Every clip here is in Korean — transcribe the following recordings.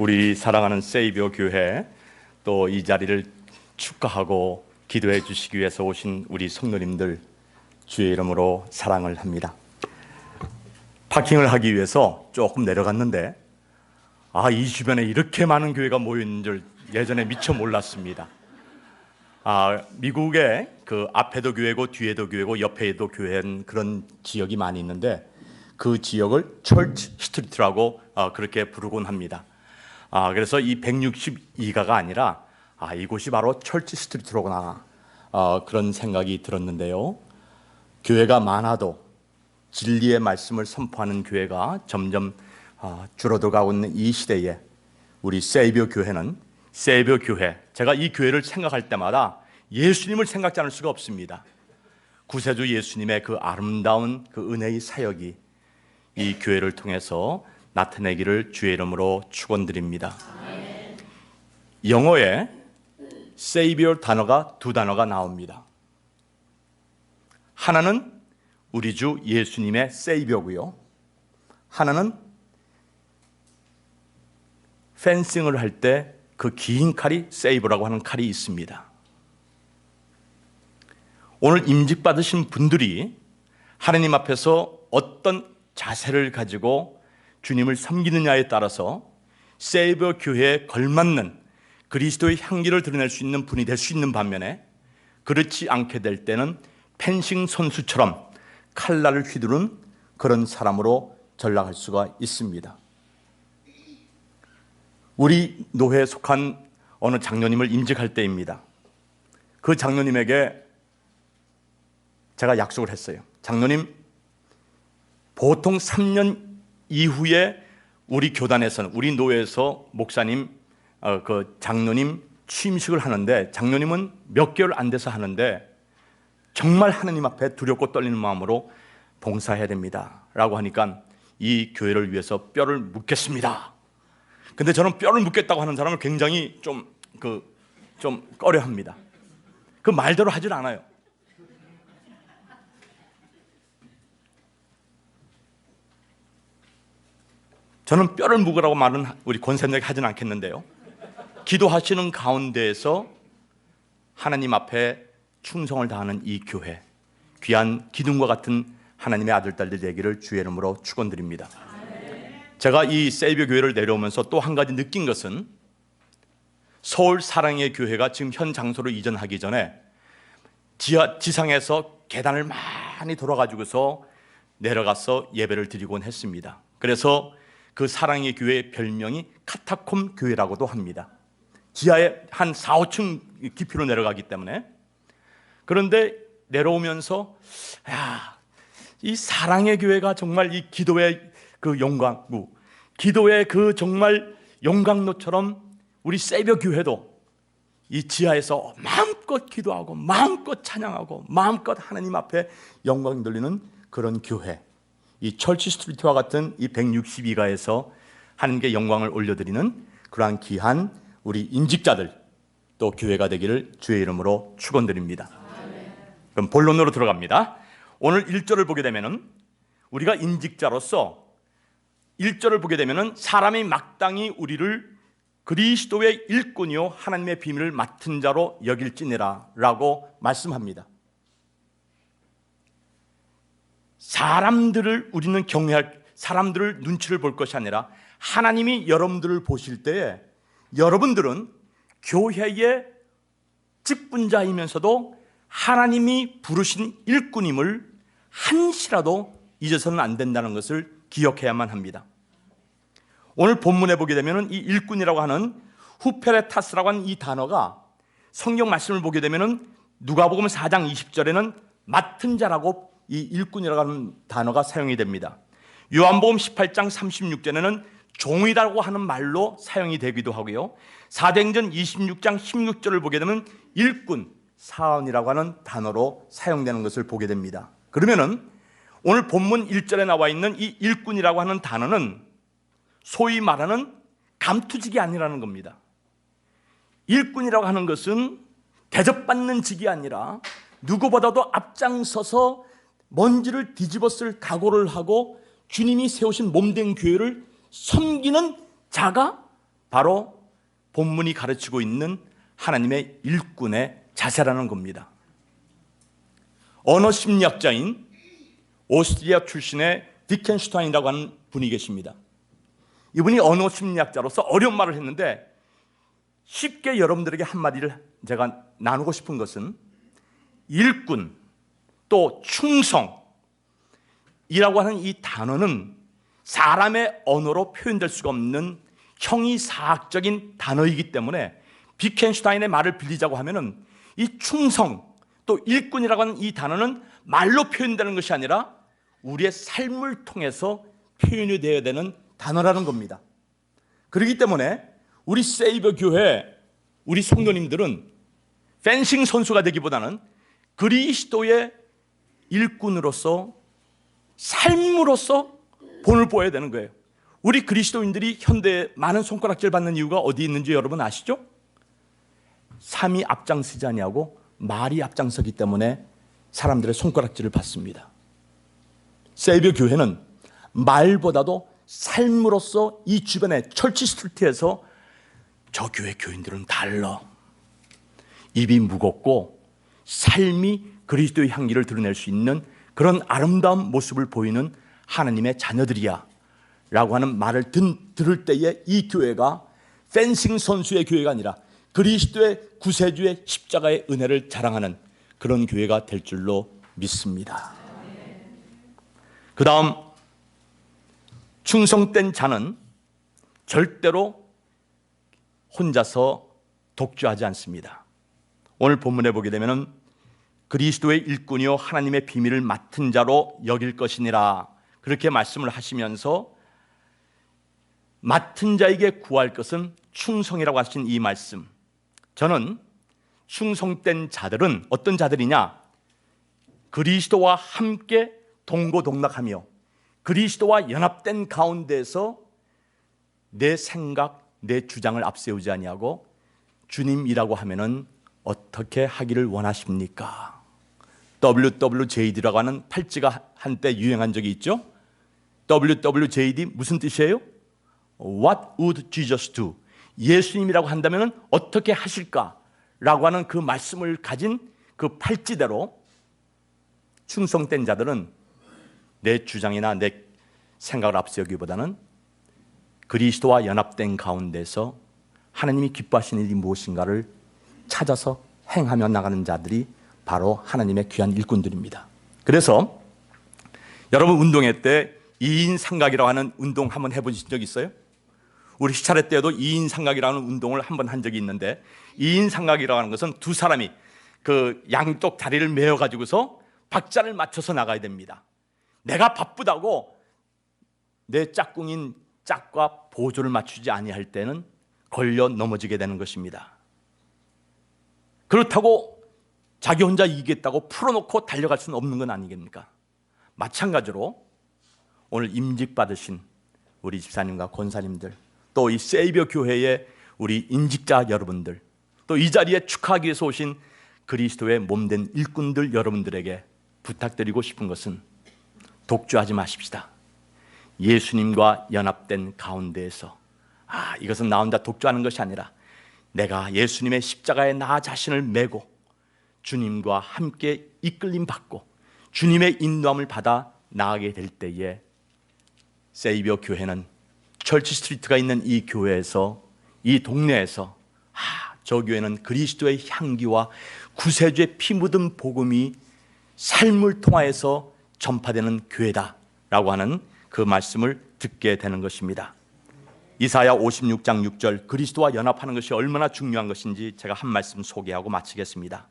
우리 사랑하는 세이비어 교회, 또 이 자리를 축하하고 기도해 주시기 위해서 오신 우리 성도님들, 주의 이름으로 사랑을 합니다. 파킹을 하기 위해서 조금 내려갔는데 이 주변에 이렇게 많은 교회가 모여 있는 줄 예전에 미처 몰랐습니다. 미국에 그 앞에도 교회고 뒤에도 교회고 옆에도 교회는 그런 지역이 많이 있는데 그 지역을 철치 스트리트라고 그렇게 부르곤 합니다. 그래서 이 162가가 아니라 이곳이 바로 철치 스트리트로구나, 그런 생각이 들었는데요. 교회가 많아도 진리의 말씀을 선포하는 교회가 점점 줄어들어가고 있는 이 시대에 우리 세이비어 교회는 세이비어 교회, 제가 이 교회를 생각할 때마다 예수님을 생각지 않을 수가 없습니다. 구세주 예수님의 그 아름다운 그 은혜의 사역이 이 교회를 통해서 나타내기를 주의 이름으로 축원드립니다. 영어에 Savior 단어가 두 단어가 나옵니다. 하나는 우리 주 예수님의 Savior고요, 하나는 펜싱을 할 때 그 긴 칼이 세이브라고 하는 칼이 있습니다. 오늘 임직받으신 분들이 하나님 앞에서 어떤 자세를 가지고 주님을 섬기느냐에 따라서 세이버 교회에 걸맞는 그리스도의 향기를 드러낼 수 있는 분이 될 수 있는 반면에, 그렇지 않게 될 때는 펜싱 선수처럼 칼날을 휘두른 그런 사람으로 전락할 수가 있습니다. 우리 노회에 속한 어느 장로님을 임직할 때입니다. 그 장로님에게 제가 약속을 했어요. 장로님, 보통 3년 이후에 우리 교단에서는, 우리 노회에서 목사님, 그 장로님 취임식을 하는데, 장로님은 몇 개월 안 돼서 하는데 정말 하나님 앞에 두렵고 떨리는 마음으로 봉사해야 됩니다 라고 하니까 이 교회를 위해서 뼈를 묻겠습니다. 근데 저는 뼈를 묻겠다고 하는 사람을 굉장히 좀 꺼려합니다. 그 말대로 하질 않아요. 저는 뼈를 묵으라고 말은 우리 권사님에게 하진 않겠는데요, 기도하시는 가운데에서 하나님 앞에 충성을 다하는 이 교회, 귀한 기둥과 같은 하나님의 아들딸들 되기를 주의 이름으로 축원드립니다. 제가 이 세이비어 교회를 내려오면서 또 한 가지 느낀 것은, 서울 사랑의 교회가 지금 현 장소로 이전하기 전에 지상에서 계단을 많이 돌아가지고서 내려가서 예배를 드리곤 했습니다. 그래서 그 사랑의 교회의 별명이 카타콤 교회라고도 합니다. 지하에 한 4, 5층 깊이로 내려가기 때문에. 그런데 내려오면서 이 사랑의 교회가 정말 이 기도의 그 영광구, 기도의 그 정말 영광로처럼 우리 세이비어 교회도 이 지하에서 마음껏 기도하고 마음껏 찬양하고 마음껏 하나님 앞에 영광 돌리는 그런 교회, 이 철치 스트리트와 같은 이 162가에서 하나님께 영광을 올려드리는 그러한 귀한 우리 임직자들, 또 교회가 되기를 주의 이름으로 축원드립니다. 그럼 본론으로 들어갑니다. 오늘 1절을 보게 되면은, 우리가 임직자로서 1절을 보게 되면은 사람이 마땅히 우리를 그리스도의 일꾼이요 하나님의 비밀을 맡은 자로 여길지니라 라고 말씀합니다. 사람들을 우리는 경외할, 사람들을 눈치를 볼 것이 아니라 하나님이 여러분들을 보실 때에 여러분들은 교회의 직분자이면서도 하나님이 부르신 일꾼임을 한시라도 잊어서는 안 된다는 것을 기억해야만 합니다. 오늘 본문에 보게 되면 이 일꾼이라고 하는 후페레타스라고 하는 이 단어가, 성경 말씀을 보게 되면 누가복음 4장 20절에는 맡은 자라고 이 일꾼이라고 하는 단어가 사용이 됩니다. 요한복음 18장 36절에는 종이라고 하는 말로 사용이 되기도 하고요, 사도행전 26장 16절을 보게 되면 일꾼, 사원이라고 하는 단어로 사용되는 것을 보게 됩니다. 그러면은 오늘 본문 1절에 나와 있는 이 일꾼이라고 하는 단어는 소위 말하는 감투직이 아니라는 겁니다. 일꾼이라고 하는 것은 대접받는 직이 아니라 누구보다도 앞장서서 먼지를 뒤집어 쓸 각오를 하고 주님이 세우신 몸된 교회를 섬기는 자가 바로 본문이 가르치고 있는 하나님의 일꾼의 자세라는 겁니다. 언어 심리학자인 오스트리아 출신의 디켄슈타인이라고 하는 분이 계십니다. 이분이 언어 심리학자로서 어려운 말을 했는데 쉽게 여러분들에게 한마디를 제가 나누고 싶은 것은 일꾼 또 충성이라고 하는 이 단어는 사람의 언어로 표현될 수가 없는 형이사학적인 단어이기 때문에 비켄슈타인의 말을 빌리자고 하면은 이 충성 또 일꾼이라고 하는 이 단어는 말로 표현되는 것이 아니라 우리의 삶을 통해서 표현이 되어야 되는 단어라는 겁니다. 그렇기 때문에 우리 세이버 교회 우리 성도님들은 펜싱 선수가 되기보다는 그리스도의 일꾼으로서 삶으로서 본을 보여야 되는 거예요. 우리 그리스도인들이 현대에 많은 손가락질 받는 이유가 어디 있는지 여러분 아시죠? 삶이 앞장서지 아니하고 말이 앞장서기 때문에 사람들의 손가락질을 받습니다. 세이버 교회는 말보다도 삶으로서 이 주변의 철치 스트리트에서 저 교회 교인들은 달라. 입이 무겁고 삶이 그리스도의 향기를 드러낼 수 있는 그런 아름다운 모습을 보이는 하나님의 자녀들이야 라고 하는 말을 들을 때에 이 교회가 펜싱 선수의 교회가 아니라 그리스도의 구세주의 십자가의 은혜를 자랑하는 그런 교회가 될 줄로 믿습니다. 그 다음 충성된 자는 절대로 혼자서 독주하지 않습니다. 오늘 본문에 보게 되면 그리스도의 일꾼이요 하나님의 비밀을 맡은 자로 여길 것이니라 그렇게 말씀을 하시면서 맡은 자에게 구할 것은 충성이라고 하신 이 말씀, 저는 충성된 자들은 어떤 자들이냐? 그리스도와 함께 동고동락하며 그리스도와 연합된 가운데서 내 생각, 내 주장을 앞세우지 아니하고 주님이라고 하면은 어떻게 하기를 원하십니까? WWJD라고 하는 팔찌가 한때 유행한 적이 있죠. WWJD 무슨 뜻이에요? What would Jesus do? 예수님이라고 한다면 어떻게 하실까라고 하는 그 말씀을 가진 그 팔찌대로 충성된 자들은 내 주장이나 내 생각을 앞세우기보다는 그리스도와 연합된 가운데서 하나님이 기뻐하시는 일이 무엇인가를 찾아서 행하며 나가는 자들이 바로 하나님의 귀한 일꾼들입니다. 그래서 여러분 운동회 때 2인 삼각이라고 하는 운동 한번 해보신 적 있어요? 우리 시차례 때도 2인 삼각이라는 운동을 한번 한 적이 있는데 2인 삼각이라고 하는 것은 두 사람이 그 양쪽 다리를 메어 가지고서 박자를 맞춰서 나가야 됩니다. 내가 바쁘다고 내 짝꿍인 짝과 보조를 맞추지 아니할 때는 걸려 넘어지게 되는 것입니다. 그렇다고 자기 혼자 이기겠다고 풀어놓고 달려갈 수는 없는 건 아니겠습니까? 마찬가지로 오늘 임직 받으신 우리 집사님과 권사님들, 또 이 세이버 교회의 우리 인직자 여러분들, 또 이 자리에 축하하기 위해서 오신 그리스도의 몸된 일꾼들 여러분들에게 부탁드리고 싶은 것은 독주하지 마십시다. 예수님과 연합된 가운데에서 이것은 나 혼자 독주하는 것이 아니라 내가 예수님의 십자가에 나 자신을 메고 주님과 함께 이끌림 받고 주님의 인도함을 받아 나아가게 될 때에 세이비어 교회는 철치 스트리트가 있는 이 교회에서, 이 동네에서 저 교회는 그리스도의 향기와 구세주의 피 묻은 복음이 삶을 통하여서 전파되는 교회다라고 하는 그 말씀을 듣게 되는 것입니다. 이사야 56장 6절, 그리스도와 연합하는 것이 얼마나 중요한 것인지 제가 한 말씀 소개하고 마치겠습니다.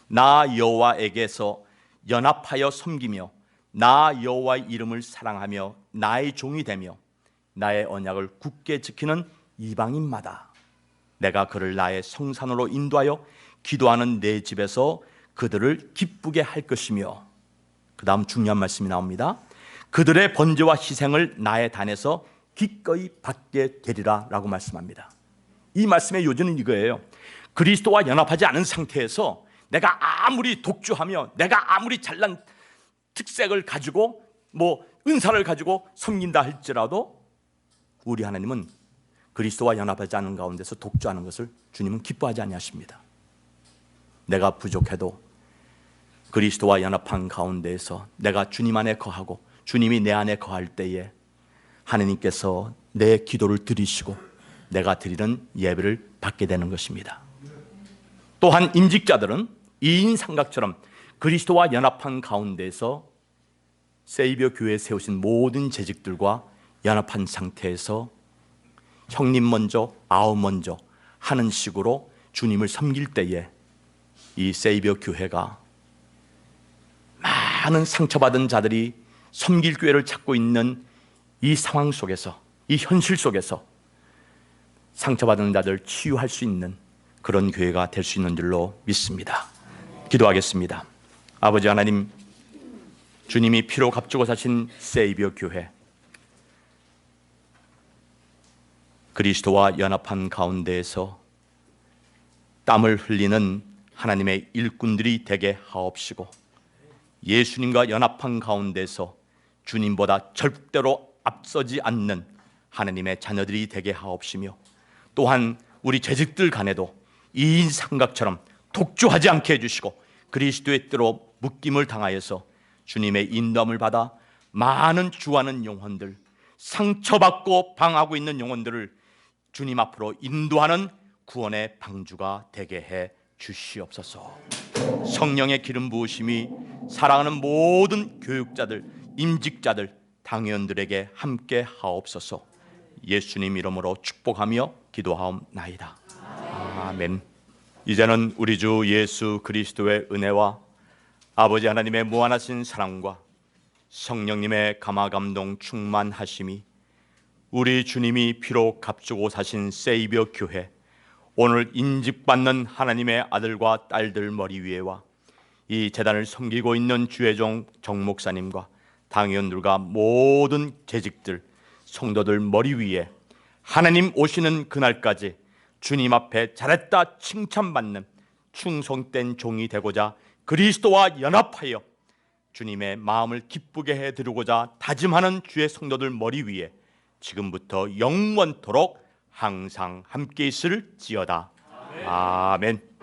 나 여호와에게서 연합하여 섬기며 나 여호와의 이름을 사랑하며 나의 종이 되며 나의 언약을 굳게 지키는 이방인마다 내가 그를 나의 성산으로 인도하여 기도하는 내 집에서 그들을 기쁘게 할 것이며, 그 다음 중요한 말씀이 나옵니다. 그들의 번제와 희생을 나의 단에서 기꺼이 받게 되리라 라고 말씀합니다. 이 말씀의 요지는 이거예요. 그리스도와 연합하지 않은 상태에서 내가 아무리 독주하며 내가 아무리 잘난 특색을 가지고 은사를 가지고 섬긴다 할지라도 우리 하나님은 그리스도와 연합하지 않은 가운데서 독주하는 것을 주님은 기뻐하지 아니하십니다. 내가 부족해도 그리스도와 연합한 가운데에서 내가 주님 안에 거하고 주님이 내 안에 거할 때에 하느님께서 내 기도를 들으시고 내가 드리는 예배를 받게 되는 것입니다. 또한 임직자들은 이인 삼각처럼 그리스도와 연합한 가운데에서 세이비어 교회에 세우신 모든 재직들과 연합한 상태에서 형님 먼저 아우 먼저 하는 식으로 주님을 섬길 때에 이 세이비어 교회가 많은 상처받은 자들이 섬길 교회를 찾고 있는 이 상황 속에서, 이 현실 속에서 상처받은 자들 치유할 수 있는 그런 교회가 될 수 있는 줄로 믿습니다. 기도하겠습니다. 아버지 하나님, 주님이 피로 값주고 사신 세이비어 교회, 그리스도와 연합한 가운데에서 땀을 흘리는 하나님의 일꾼들이 되게 하옵시고, 예수님과 연합한 가운데서 주님보다 절대로 앞서지 않는 하나님의 자녀들이 되게 하옵시며, 또한 우리 재직들 간에도 이인 삼각처럼 독주하지 않게 해주시고 그리스도의 뜻로 묶임을 당하여서 주님의 인도함을 받아 많은 주하는 영혼들, 상처받고 방하고 있는 영혼들을 주님 앞으로 인도하는 구원의 방주가 되게 해 주시옵소서. 성령의 기름 부으심이 사랑하는 모든 교육자들, 임직자들, 당회원들에게 함께 하옵소서. 예수님 이름으로 축복하며 기도하옵나이다. 아멘. 이제는 우리 주 예수 그리스도의 은혜와 아버지 하나님의 무한하신 사랑과 성령님의 감화감동 충만하심이 우리 주님이 피로 값주고 사신 세이비어 교회, 오늘 인직받는 하나님의 아들과 딸들 머리 위에와 이 재단을 섬기고 있는 주의종 정목사님과 당회원들과 모든 재직들, 성도들 머리 위에 하나님 오시는 그날까지 주님 앞에 잘했다 칭찬받는 충성된 종이 되고자 그리스도와 연합하여 주님의 마음을 기쁘게 해드리고자 다짐하는 주의 성도들 머리 위에 지금부터 영원토록 항상 함께 있을지어다. 아멘.